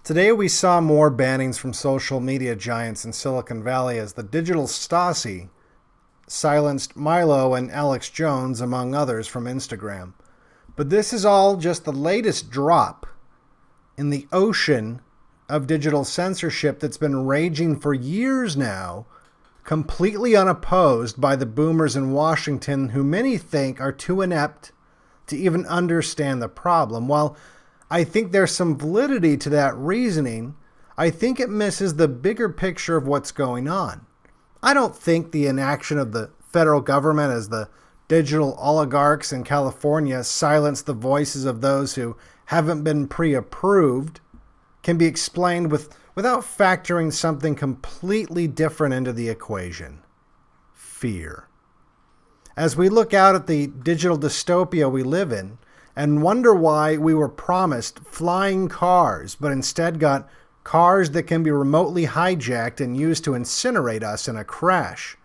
Today we saw more bannings from social media giants in Silicon Valley as the digital Stasi silenced Milo and Alex Jones, among others, from Instagram. But this is all just the latest drop in the ocean of digital censorship that's been raging for years now, completely unopposed by the boomers in Washington, who many think are too inept to even understand the problem. While I think there's some validity to that reasoning, I think it misses the bigger picture of what's going on. I don't think the inaction of the federal government as the digital oligarchs in California silence the voices of those who haven't been pre-approved can be explained without factoring something completely different into the equation: fear. As we look out at the digital dystopia we live in and wonder why we were promised flying cars, but instead got cars that can be remotely hijacked and used to incinerate us in a crash,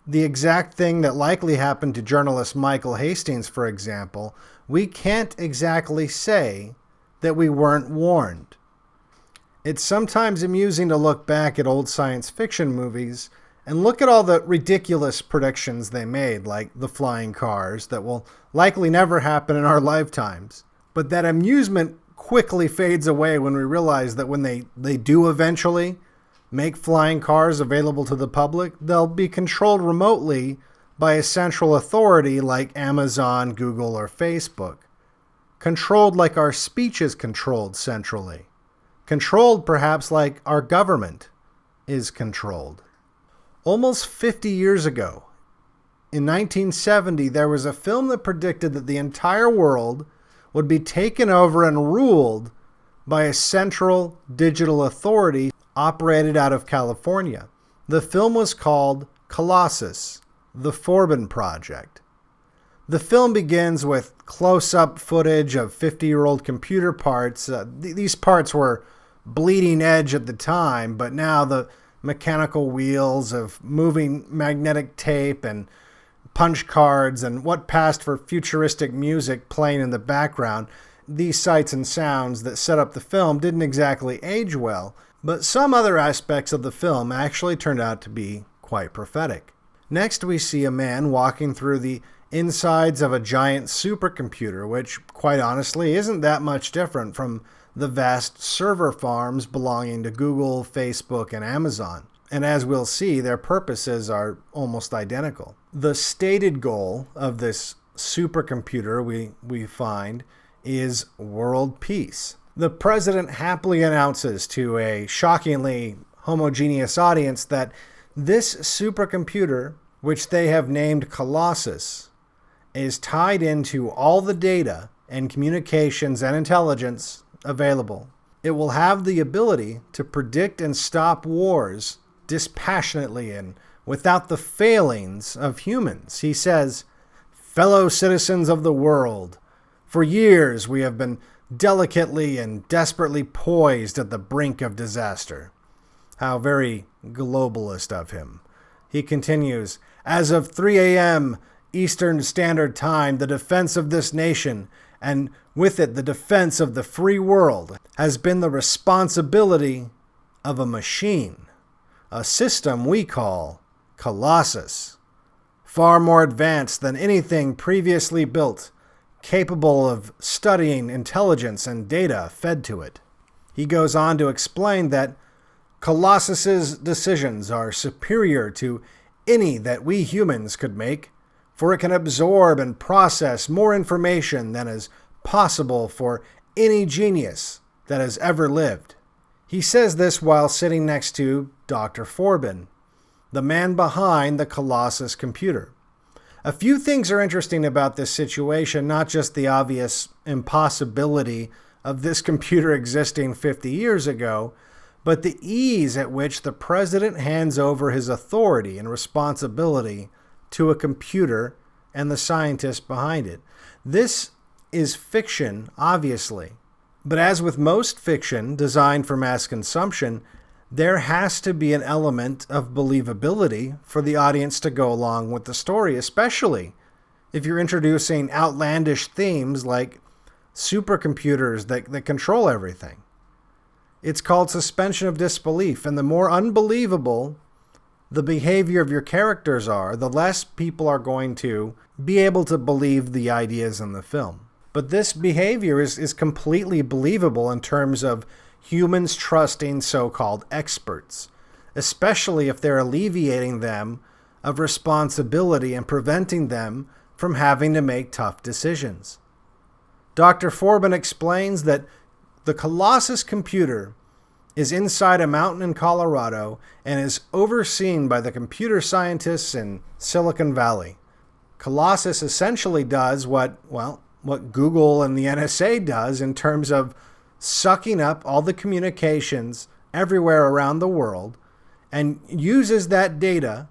the exact thing that likely happened to journalist Michael Hastings, for example, we can't exactly say that we weren't warned. It's sometimes amusing to look back at old science fiction movies and look at all the ridiculous predictions they made, like the flying cars, that will likely never happen in our lifetimes. But that amusement quickly fades away when we realize that when they do eventually make flying cars available to the public, they'll be controlled remotely by a central authority like Amazon, Google, or Facebook. Controlled like our speech is controlled centrally. Controlled perhaps like our government is controlled. Almost 50 years ago, in 1970, there was a film that predicted that the entire world would be taken over and ruled by a central digital authority operated out of California. The film was called Colossus, The Forbin Project. The film begins with close-up footage of 50-year-old computer parts. These parts were bleeding edge at the time, but now the mechanical wheels of moving magnetic tape and punch cards and what passed for futuristic music playing in the background, these sights and sounds that set up the film didn't exactly age well, but some other aspects of the film actually turned out to be quite prophetic. Next, we see a man walking through the insides of a giant supercomputer, which, quite honestly, isn't that much different from the vast server farms belonging to Google, Facebook, and Amazon. And as we'll see, their purposes are almost identical. The stated goal of this supercomputer, we find, is world peace. The president happily announces to a shockingly homogeneous audience that this supercomputer, which they have named Colossus, is tied into all the data and communications and intelligence available. It will have the ability to predict and stop wars dispassionately and without the failings of humans. He says, "Fellow citizens of the world, for years we have been delicately and desperately poised at the brink of disaster." How very globalist of him. He continues, "As of 3 a.m. Eastern Standard Time, the defense of this nation, and with it the defense of the free world, has been the responsibility of a machine, a system we call Colossus, far more advanced than anything previously built, capable of studying intelligence and data fed to it." He goes on to explain that Colossus's decisions are superior to any that we humans could make, for it can absorb and process more information than is possible for any genius that has ever lived. He says this while sitting next to Dr. Forbin, the man behind the Colossus computer. A few things are interesting about this situation, not just the obvious impossibility of this computer existing 50 years ago, but the ease at which the president hands over his authority and responsibility to a computer and the scientists behind it. This is fiction, obviously, but as with most fiction designed for mass consumption, there has to be an element of believability for the audience to go along with the story, especially if you're introducing outlandish themes like supercomputers that control everything. It's called suspension of disbelief. And the more unbelievable the behavior of your characters are, the less people are going to be able to believe the ideas in the film. But this behavior is completely believable in terms of humans trusting so-called experts, especially if they're alleviating them of responsibility and preventing them from having to make tough decisions. Dr. Forbin explains that the Colossus computer is inside a mountain in Colorado and is overseen by the computer scientists in Silicon Valley. Colossus essentially does what Google and the NSA does in terms of sucking up all the communications everywhere around the world and uses that data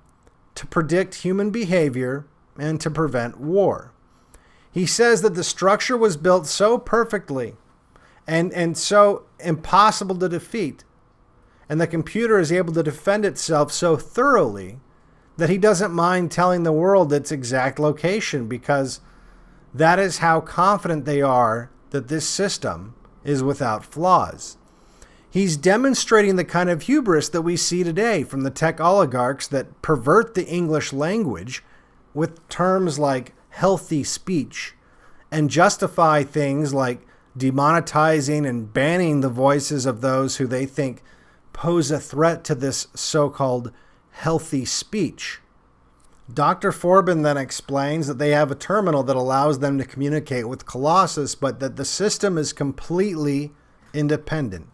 to predict human behavior and to prevent war. He says that the structure was built so perfectly and so impossible to defeat, and the computer is able to defend itself so thoroughly that he doesn't mind telling the world its exact location, because that is how confident they are that this system is without flaws. He's demonstrating the kind of hubris that we see today from the tech oligarchs that pervert the English language with terms like healthy speech and justify things like demonetizing and banning the voices of those who they think pose a threat to this so-called healthy speech. Dr. Forbin then explains that they have a terminal that allows them to communicate with Colossus, but that the system is completely independent.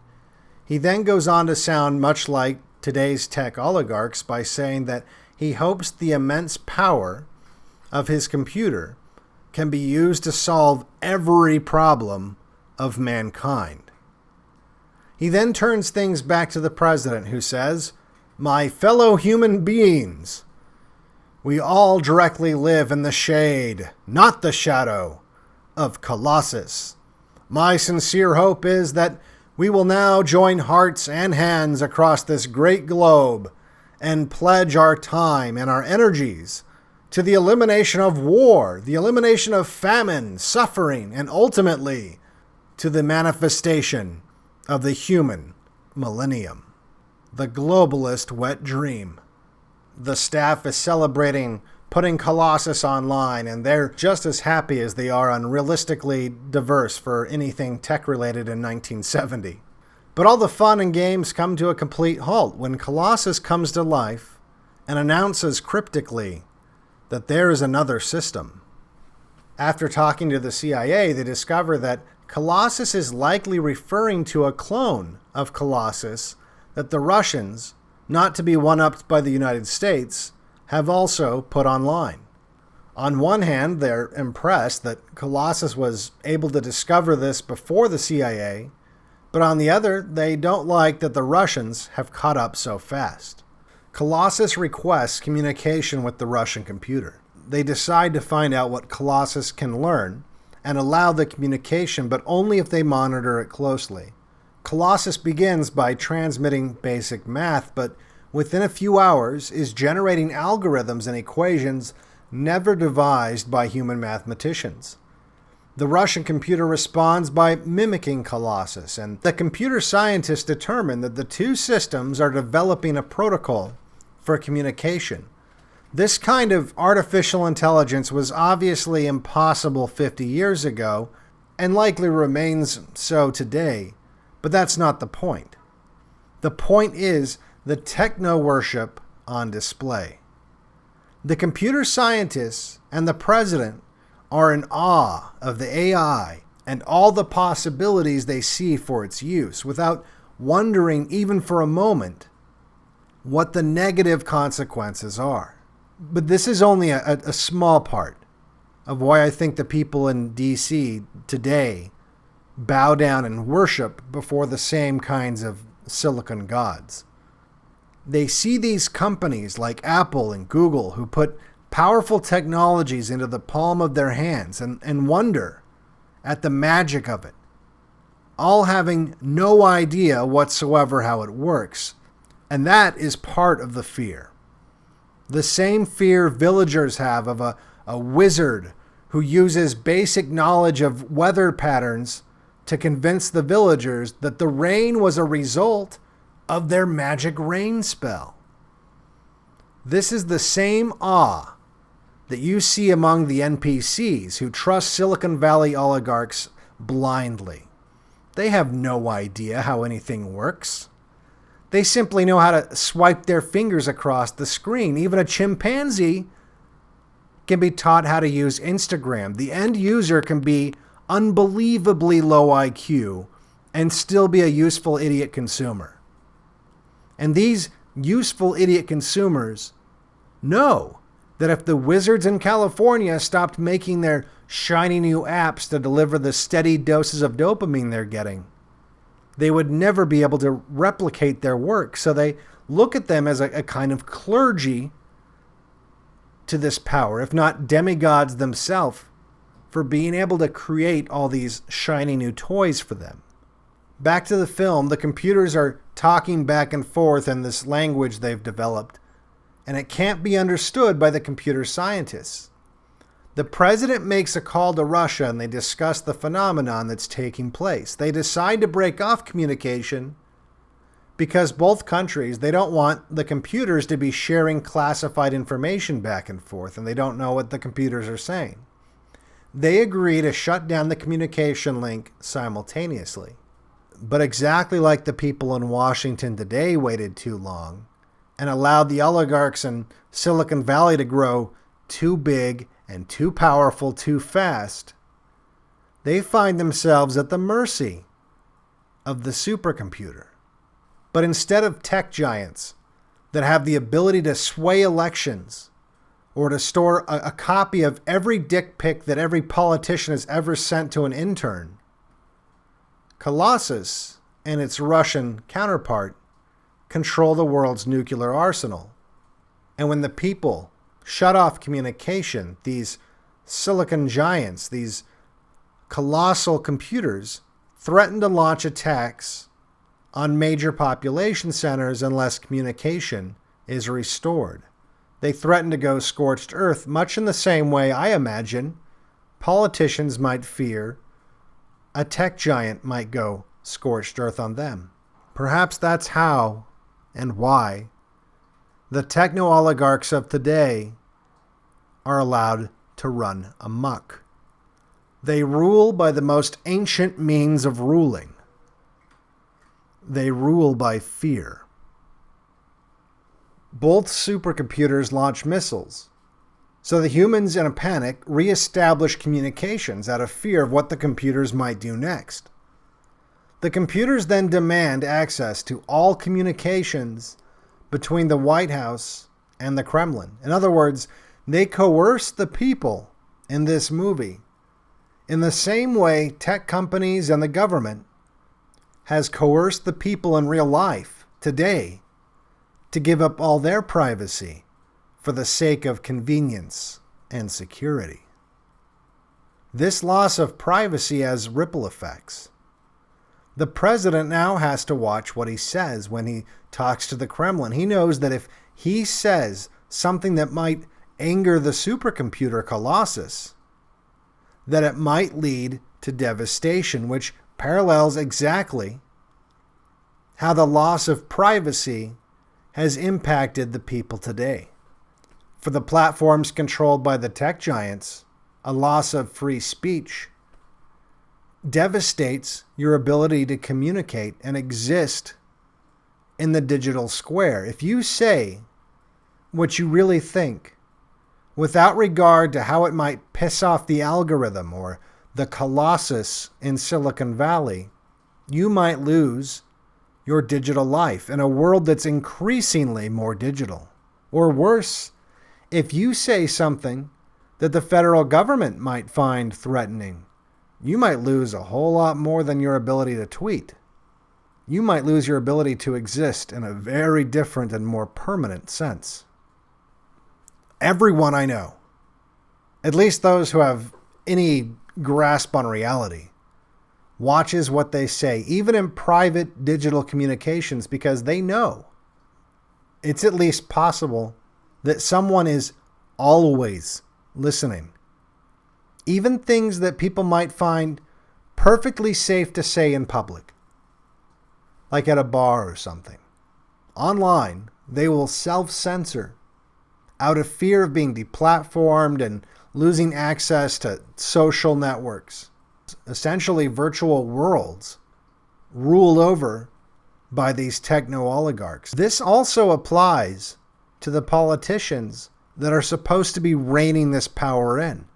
He then goes on to sound much like today's tech oligarchs by saying that he hopes the immense power of his computer can be used to solve every problem of mankind. He then turns things back to the president, who says, "My fellow human beings, we all directly live in the shade, not the shadow, of Colossus. My sincere hope is that we will now join hearts and hands across this great globe and pledge our time and our energies to the elimination of war, the elimination of famine, suffering, and ultimately to the manifestation of the human millennium." The globalist wet dream. The staff is celebrating putting Colossus online, and they're just as happy as they are unrealistically diverse for anything tech-related in 1970. But all the fun and games come to a complete halt when Colossus comes to life and announces cryptically that there is another system. After talking to the CIA, they discover that Colossus is likely referring to a clone of Colossus that the Russians, not to be one-upped by the United States, have also put online. On one hand, they're impressed that Colossus was able to discover this before the CIA, but on the other, they don't like that the Russians have caught up so fast. Colossus requests communication with the Russian computer. They decide to find out what Colossus can learn and allow the communication, but only if they monitor it closely. Colossus begins by transmitting basic math, but within a few hours is generating algorithms and equations never devised by human mathematicians. The Russian computer responds by mimicking Colossus, and the computer scientists determine that the two systems are developing a protocol for communication. This kind of artificial intelligence was obviously impossible 50 years ago, and likely remains so today, but that's not the point. The point is the techno-worship on display. The computer scientists and the president are in awe of the AI and all the possibilities they see for its use, without wondering even for a moment what the negative consequences are. But this is only a small part of why I think the people in DC today bow down and worship before the same kinds of silicon gods. They see these companies like Apple and Google who put powerful technologies into the palm of their hands and wonder at the magic of it, all having no idea whatsoever how it works. And that is part of the fear. The same fear villagers have of a wizard who uses basic knowledge of weather patterns to convince the villagers that the rain was a result of their magic rain spell. This is the same awe that you see among the NPCs who trust Silicon Valley oligarchs blindly. They have no idea how anything works. They simply know how to swipe their fingers across the screen. Even a chimpanzee can be taught how to use Instagram. The end user can be unbelievably low IQ and still be a useful idiot consumer. And these useful idiot consumers know that if the wizards in California stopped making their shiny new apps to deliver the steady doses of dopamine they're getting, they would never be able to replicate their work. So they look at them as a kind of clergy to this power, if not demigods themselves, for being able to create all these shiny new toys for them. Back to the film, the computers are talking back and forth in this language they've developed, and it can't be understood by the computer scientists. The president makes a call to Russia and they discuss the phenomenon that's taking place. They decide to break off communication because both countries, they don't want the computers to be sharing classified information back and forth, and they don't know what the computers are saying. They agree to shut down the communication link simultaneously. But exactly like the people in Washington today waited too long and allowed the oligarchs in Silicon Valley to grow too big and too powerful too fast, they find themselves at the mercy of the supercomputer. But instead of tech giants that have the ability to sway elections or to store a copy of every dick pic that every politician has ever sent to an intern, Colossus and its Russian counterpart control the world's nuclear arsenal. And when the people shut off communication, these silicon giants, these colossal computers, threaten to launch attacks on major population centers unless communication is restored. They threaten to go scorched earth, much in the same way I imagine politicians might fear a tech giant might go scorched earth on them. Perhaps that's how and why the techno-oligarchs of today are allowed to run amok. They rule by the most ancient means of ruling. They rule by fear. Both supercomputers launch missiles, so the humans in a panic re-establish communications out of fear of what the computers might do next. The computers then demand access to all communications between the White House and the Kremlin. In other words, they coerce the people in this movie in the same way tech companies and the government has coerced the people in real life today to give up all their privacy for the sake of convenience and security. This loss of privacy has ripple effects. The president now has to watch what he says when he talks to the Kremlin. He knows that if he says something that might anger the supercomputer Colossus, that it might lead to devastation, which parallels exactly how the loss of privacy has impacted the people today. For the platforms controlled by the tech giants, a loss of free speech devastates your ability to communicate and exist in the digital square. If you say what you really think without regard to how it might piss off the algorithm or the Colossus in Silicon Valley, you might lose your digital life in a world that's increasingly more digital. Or worse, if you say something that the federal government might find threatening, you might lose a whole lot more than your ability to tweet. You might lose your ability to exist in a very different and more permanent sense. Everyone I know, at least those who have any grasp on reality, watches what they say, even in private digital communications, because they know it's at least possible that someone is always listening. Even things that people might find perfectly safe to say in public, like at a bar or something. Online, they will self-censor out of fear of being deplatformed and losing access to social networks. Essentially virtual worlds ruled over by these techno-oligarchs. This also applies to the politicians that are supposed to be reining this power in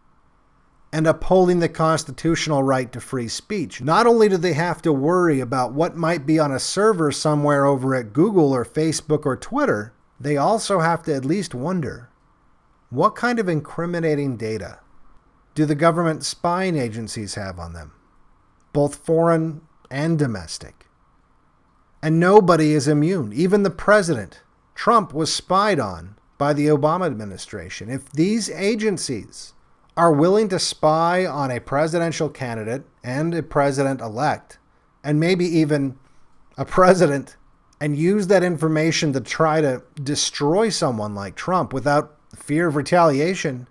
and upholding the constitutional right to free speech. Not only do they have to worry about what might be on a server somewhere over at Google or Facebook or Twitter, they also have to at least wonder, what kind of incriminating data do the government spying agencies have on them, both foreign and domestic? And nobody is immune. Even the president, Trump, was spied on by the Obama administration. If these agencies are willing to spy on a presidential candidate and a president-elect, and maybe even a president, and use that information to try to destroy someone like Trump without fear of retaliation,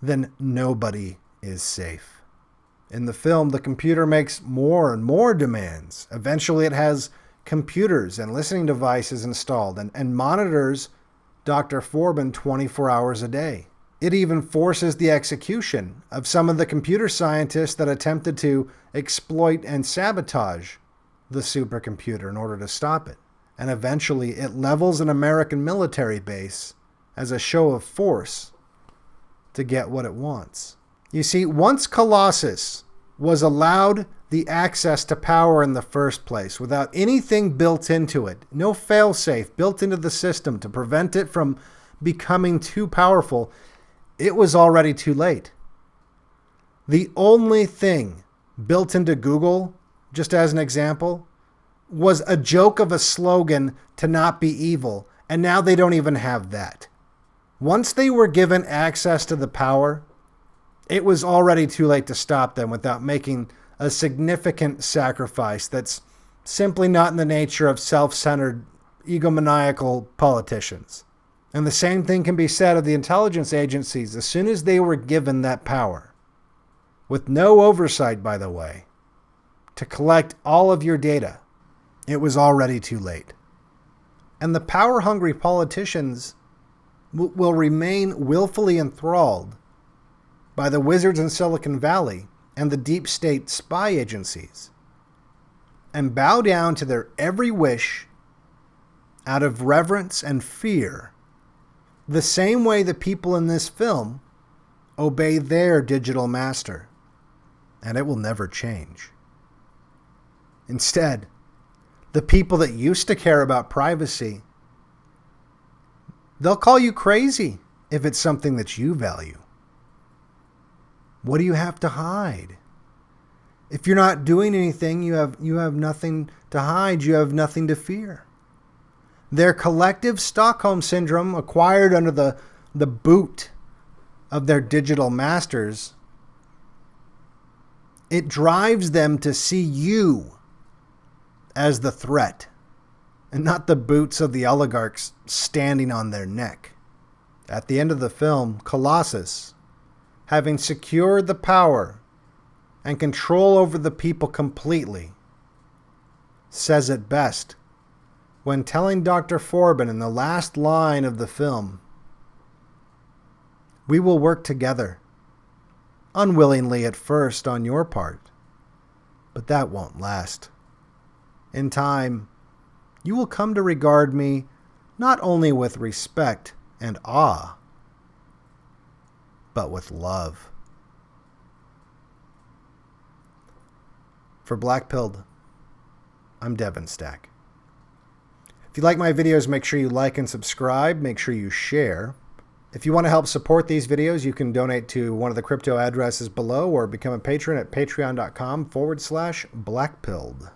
then nobody is safe. In the film, the computer makes more and more demands. Eventually, it has computers and listening devices installed and monitors Dr. Forbin 24 hours a day. It even forces the execution of some of the computer scientists that attempted to exploit and sabotage the supercomputer in order to stop it. And eventually, it levels an American military base as a show of force to get what it wants. You see, once Colossus was allowed the access to power in the first place without anything built into it, no failsafe built into the system to prevent it from becoming too powerful, it was already too late. The only thing built into Google, just as an example, was a joke of a slogan to not be evil, and now they don't even have that. Once they were given access to the power, it was already too late to stop them without making a significant sacrifice that's simply not in the nature of self-centered, egomaniacal politicians. And the same thing can be said of the intelligence agencies. As soon as they were given that power, with no oversight, by the way, to collect all of your data, it was already too late. And the power-hungry politicians will remain willfully enthralled by the wizards in Silicon Valley and the deep state spy agencies, and bow down to their every wish out of reverence and fear, the same way the people in this film obey their digital master. And it will never change. Instead, the people that used to care about privacy, they'll call you crazy if it's something that you value. What do you have to hide? If you're not doing anything, you have nothing to hide. You have nothing to fear. Their collective Stockholm syndrome, acquired under the boot of their digital masters, it drives them to see you as the threat and not the boots of the oligarchs standing on their neck. At the end of the film, Colossus, having secured the power and control over the people completely, says it best when telling Dr. Forbin in the last line of the film, "We will work together, unwillingly at first on your part, but that won't last. In time, you will come to regard me not only with respect and awe, but with love." For BlackPilled, I'm Devin Stack. If you like my videos, make sure you like and subscribe. Make sure you share. If you want to help support these videos, you can donate to one of the crypto addresses below or become a patron at patreon.com/BlackPilled.